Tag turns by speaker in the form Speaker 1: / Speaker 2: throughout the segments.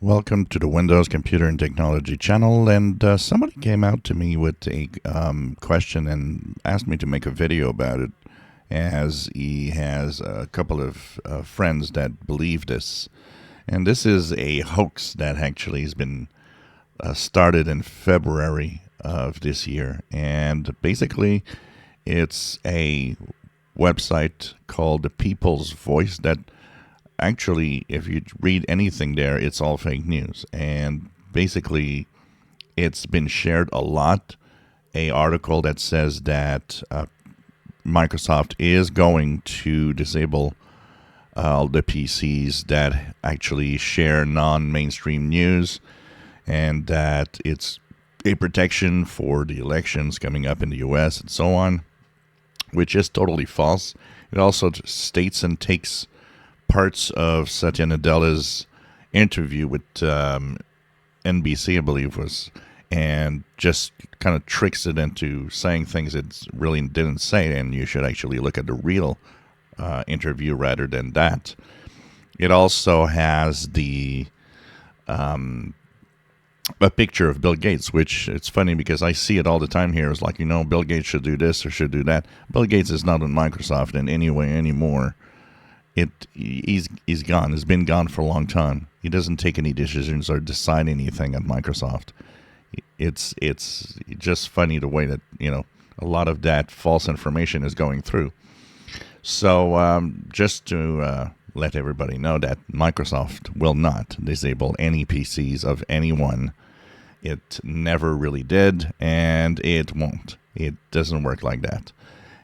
Speaker 1: Welcome to the Windows Computer and Technology channel. And somebody came out to me with a question and asked me to make a video about it, as he has a couple of friends that believe this. And this is a hoax that actually has been started in February of this year. And basically, it's a website called The People's Voice that actually, if you read anything there, it's all fake news. And basically, it's been shared a lot. A article that says that Microsoft is going to disable all the PCs that actually share non-mainstream news, and that it's a protection for the elections coming up in the US and so on, which is totally false. It also states and takes parts of Satya Nadella's interview with NBC, I believe was, and just kind of tricks it into saying things it really didn't say, and you should actually look at the real interview rather than that. It also has a picture of Bill Gates, which it's funny because I see it all the time here. It's like, Bill Gates should do this or should do that. Bill Gates is not in Microsoft in any way anymore. He's gone. He's been gone for a long time. He doesn't take any decisions or decide anything at Microsoft. It's just funny the way that a lot of that false information is going through. So just to let everybody know that Microsoft will not disable any PCs of anyone. It never really did, and it won't. It doesn't work like that.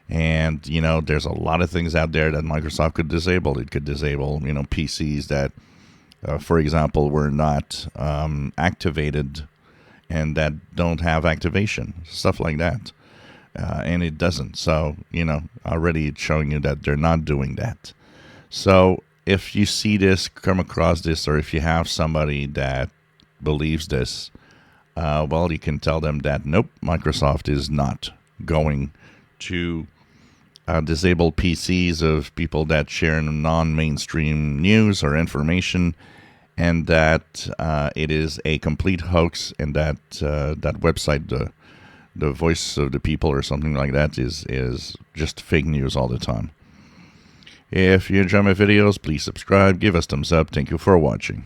Speaker 1: And, there's a lot of things out there that Microsoft could disable. It could disable, PCs that, for example, were not activated and that don't have activation, stuff like that. And it doesn't. So, already it's showing you that they're not doing that. So if you see this, come across this, or if you have somebody that believes this, well, you can tell them that, nope, Microsoft is not going to disable PCs of people that share non-mainstream news or information, and that it is a complete hoax, and that that website, the Voice of the People or something like that, is just fake news all the time. If you enjoy my videos, please subscribe, give us thumbs up. Thank you for watching.